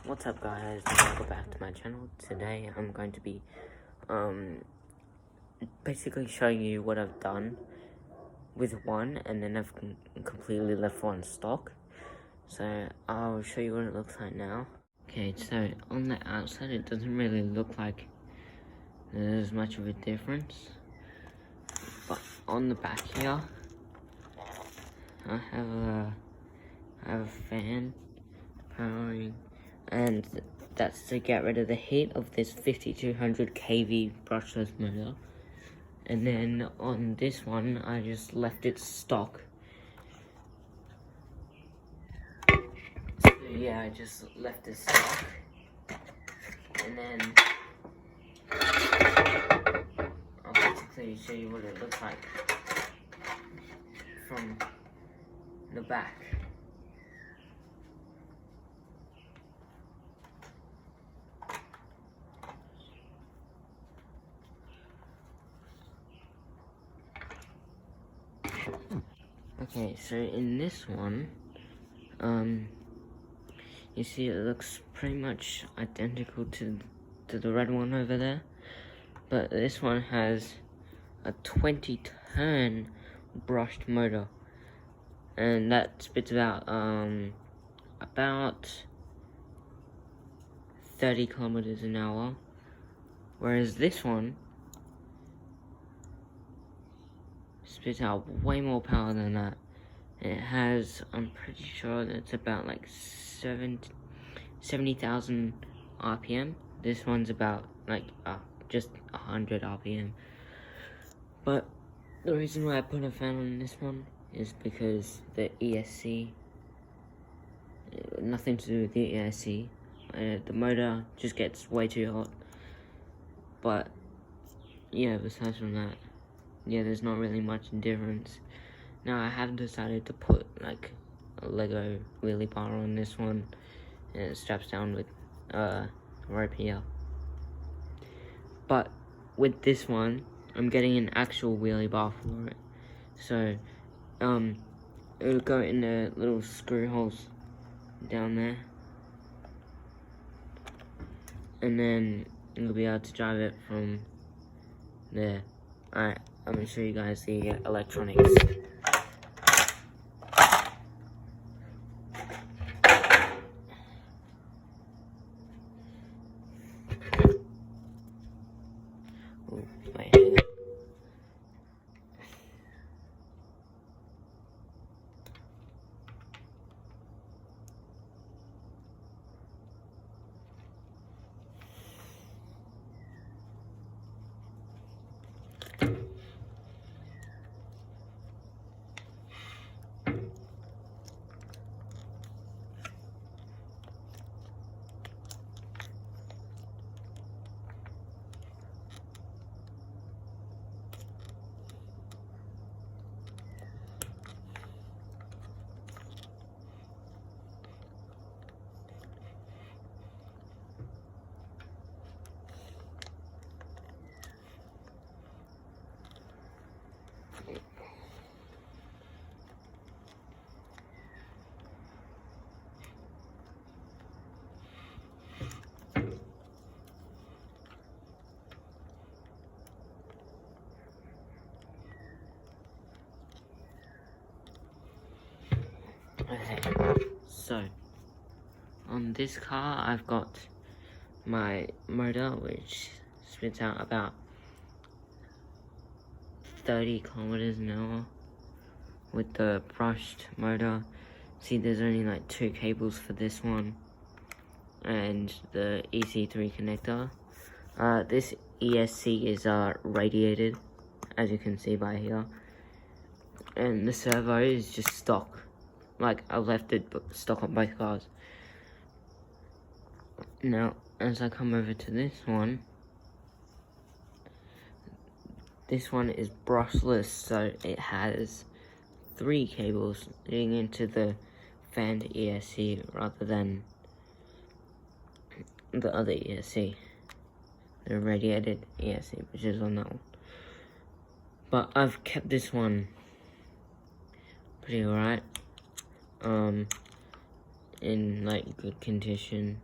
What's up guys, and welcome back to my channel. Today I'm going to be basically showing you what I've done with one, and then I've completely left one stock. So I'll show you what it looks like now. Okay, so on the outside it doesn't really look like there's much of a difference, but on the back here I have a fan powering, and that's to get rid of the heat of this 5200 kV brushless motor. And then on this one, I just left it stock. So yeah, I just left it stock. And then I'll basically show you what it looks like from the back. Okay, so in this one, you see it looks pretty much identical to the red one over there, but this one has a 20 turn brushed motor, and that spits about 30 kilometers an hour, whereas this one spits out way more power than that. It has, I'm pretty sure that's about like 70,000 RPM. This one's about like just 100 RPM. But the reason why I put a fan on this one is because the ESC, nothing to do with the ESC. The motor just gets way too hot. But yeah, besides from that, yeah, there's not really much difference. Now I have decided to put like a Lego wheelie bar on this one, and it straps down with rope here. But with this one, I'm getting an actual wheelie bar for it. So it'll go in the little screw holes down there, and then you'll be able to drive it from there. Alright, I'm gonna show you guys the electronics. Ooh, wait. Okay, so on this car I've got my motor, which spits out about 30 kilometers an hour with the brushed motor. See, there's only like 2 cables for this one, and the EC3 connector. This ESC is radiated, as you can see by here, and the servo is just stock. Like, I left it stock on both cars. Now, as I come over to this one is brushless, so it has 3 cables leading into the fanned ESC rather than the other ESC, the radiated ESC, which is on that one. But I've kept this one pretty alright, in like good condition.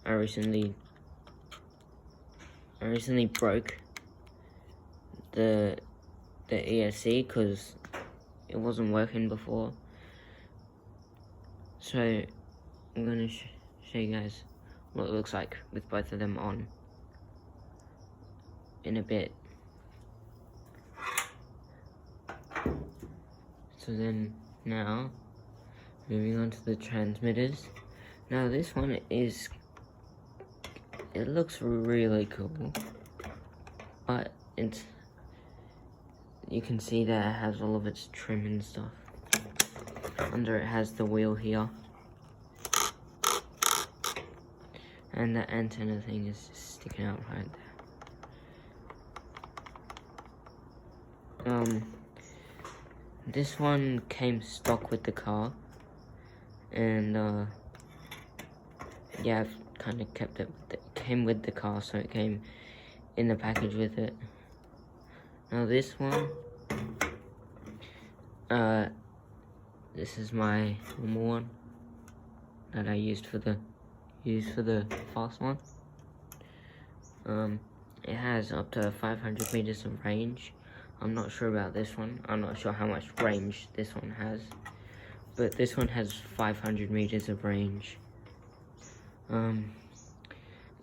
I recently broke the ESC because it wasn't working before. So I'm gonna show you guys what it looks like with both of them on in a bit. So then now, moving on to the transmitters. Now this one it looks really cool, but you can see that it has all of its trim and stuff. Under it has the wheel here. And the antenna thing is just sticking out right there. This one came stock with the car. And yeah, I've kind of kept it. It came with the car, so it came in the package with it. Now this one, this is my normal one that I used for the fast one. It has up to 500 meters of range. I'm not sure about this one. I'm not sure how much range this one has, but this one has 500 meters of range.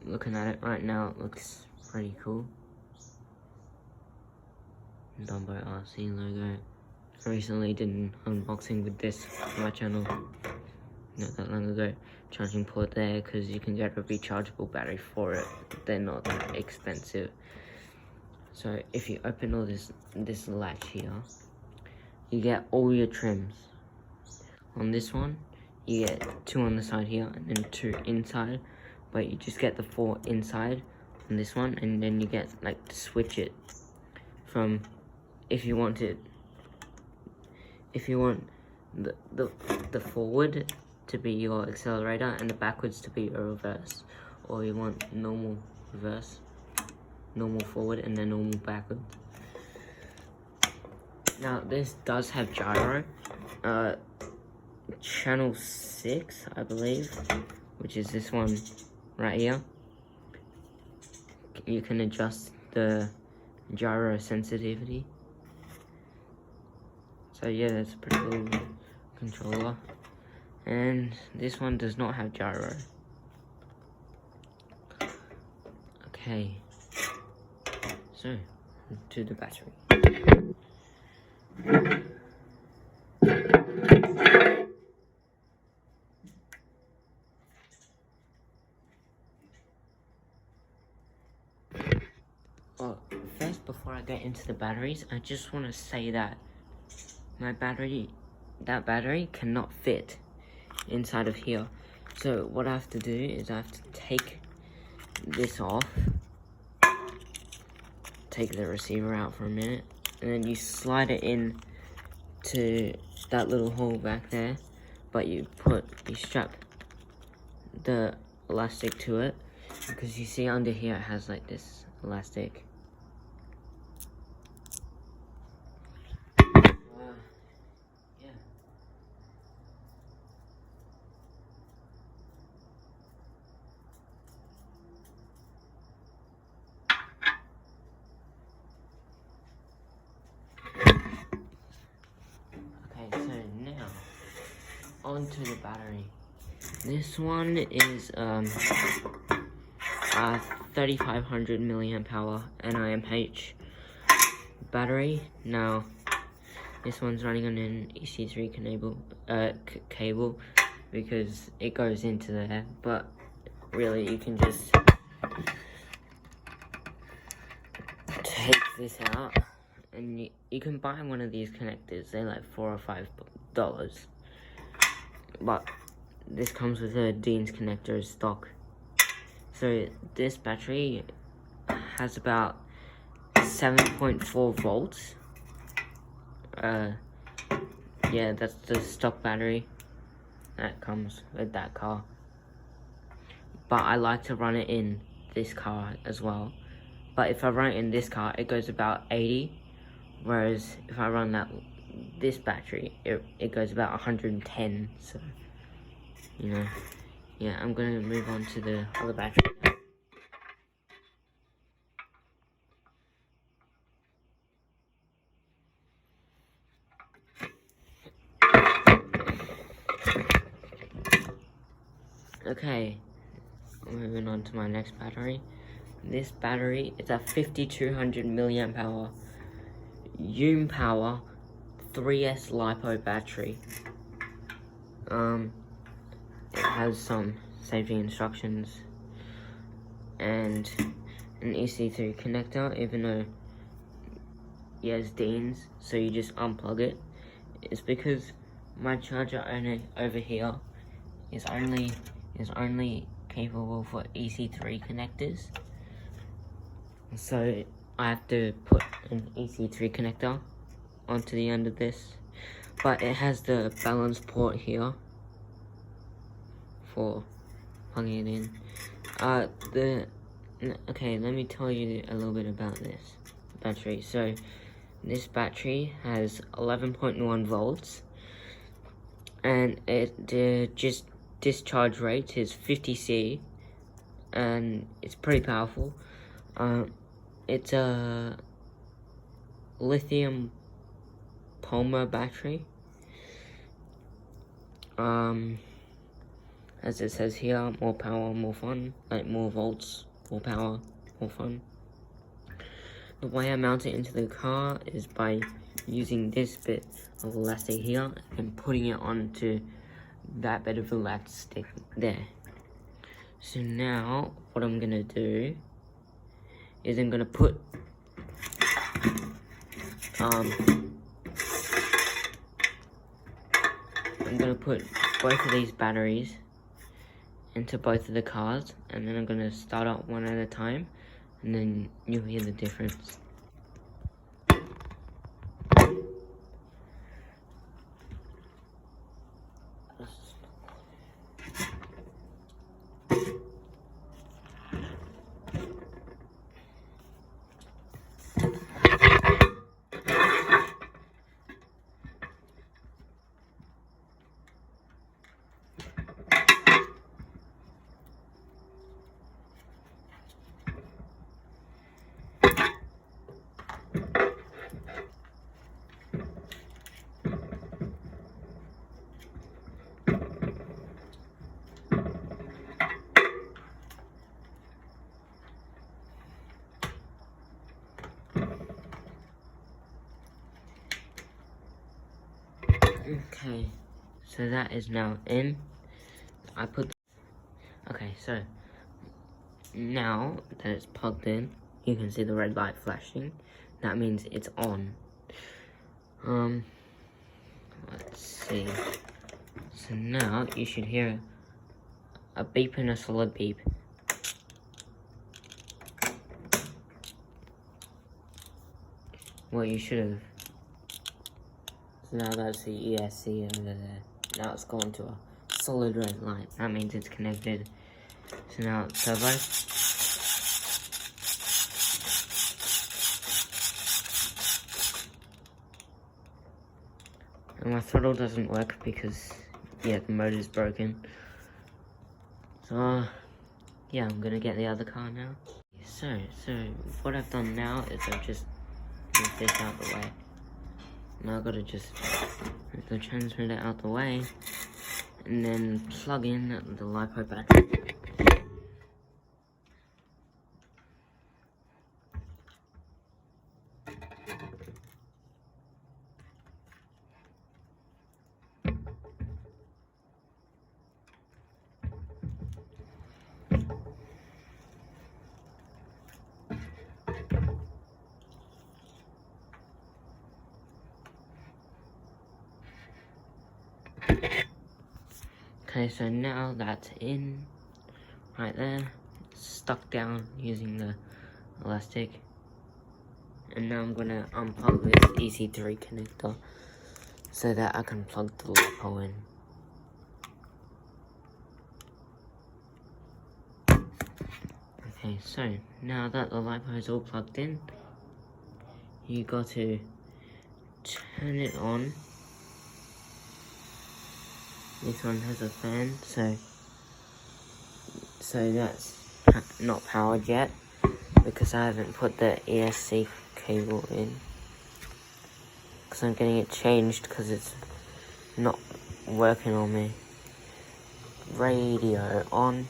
Looking at it right now, it looks pretty cool. Dumbo RC logo. I recently did an unboxing with this on my channel not that long ago. Charging port there, because you can get a rechargeable battery for it. They're not that expensive. So if you open all this latch here, you get all your trims. On this one, you get 2 on the side here and then 2 inside, but you just get the 4 inside on this one, and then you get like to switch it from if you want the forward to be your accelerator and the backwards to be a reverse, or you want normal reverse, normal forward, and then normal backward. Now this does have gyro, channel 6 I believe, which is this one right here. You can adjust the gyro sensitivity. So yeah, that's a pretty cool controller. And this one does not have gyro. Okay, so to the battery. Well, first, before I get into the batteries, I just want to say that that battery cannot fit inside of here. So what I have to do is I have to take this off, take the receiver out for a minute, and then you slide it in to that little hole back there, but you strap the elastic to it, because you see under here it has like this elastic. Onto the battery. This one is 3500 milliamp hour NIMH battery. Now this one's running on an EC3 cable because it goes into there, but really you can just take this out and you can buy one of these connectors. They're like $4 or $5. But this comes with a Dean's connector as stock. So this battery has about 7.4 volts. Yeah, that's the stock battery that comes with that car. But I like to run it in this car as well. But if I run it in this car, it goes about 80. Whereas if I run this battery, it goes about 110. So, you know, yeah, I'm gonna move on to the other battery. Okay, moving on to my next battery. This battery is a 5200 milliamp hour Yum Power 3S LiPo battery. It has some safety instructions and an EC3 connector, even though it has DINs, so you just unplug it. It's because my charger over here is only capable for EC3 connectors. So I have to put an EC3 connector onto the end of this. But it has the balance port here for plugging it in. Okay, let me tell you a little bit about this battery. So this battery has 11.1 volts, and just discharge rate is 50C, and it's pretty powerful. It's a lithium polymer battery. As it says here, more power, more fun. Like more volts, more power, more fun. The way I mount it into the car is by using this bit of elastic here and putting it onto that bit of elastic there. So now, what I'm gonna do is I'm gonna put both of these batteries into both of the cars, and then I'm gonna start up one at a time, and then you'll hear the difference. Okay, so that is now in. Okay, so now that it's plugged in, you can see the red light flashing. That means it's on. Let's see. So now you should hear a beep and a solid beep. Well, you should have. So now that's the ESC over there. Now it's gone to a solid red light. That means it's connected. So now it's turbo. And my throttle doesn't work because, yeah, the motor's broken. So, yeah, I'm gonna get the other car now. So what I've done now is I've just moved this out the way. Now I've got to just move the transmitter out the way and then plug in the LiPo battery. Okay, so now that's in, right there, stuck down using the elastic. And now I'm gonna unplug this EC3 connector so that I can plug the LiPo in. Okay, so now that the LiPo is all plugged in, you got to turn it on. This one has a fan, so So that's not powered yet because I haven't put the ESC cable in. Because I'm getting it changed because it's not working on me. Radio on.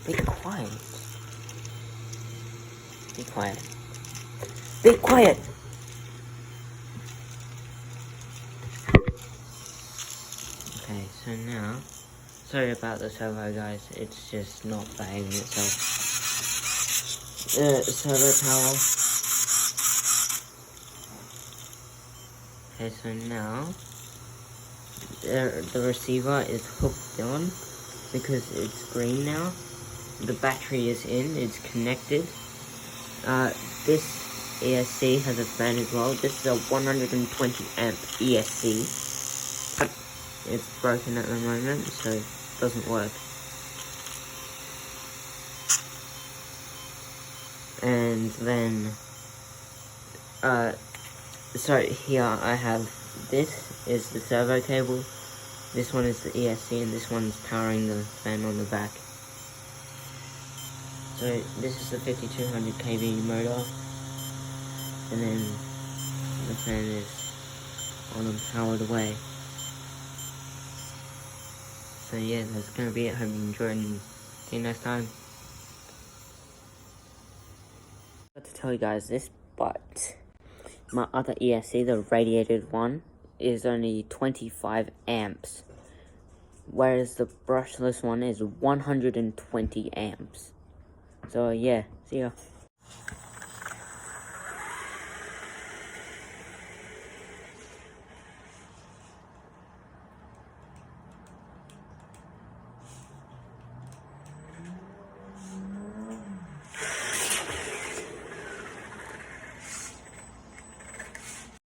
Be quiet. Be quiet. Be quiet! Okay, so now, sorry about the servo guys, it's just not behaving itself. Servo power. Okay, so now, the receiver is hooked on because it's green now. The battery is in, it's connected. This ESC has a fan as well. This is a 120 amp ESC. It's broken at the moment, so it doesn't work. And then, so here I have, this is the servo cable, this one is the ESC, and this one's powering the fan on the back. So this is the 5200 kV motor, and then the fan is on and powered away. So yeah, that's gonna be it. Hope you enjoyed, and see you next time. I forgot to tell you guys this, but my other ESC, the radiated one, is only 25 amps, whereas the brushless one is 120 amps. So yeah, see ya.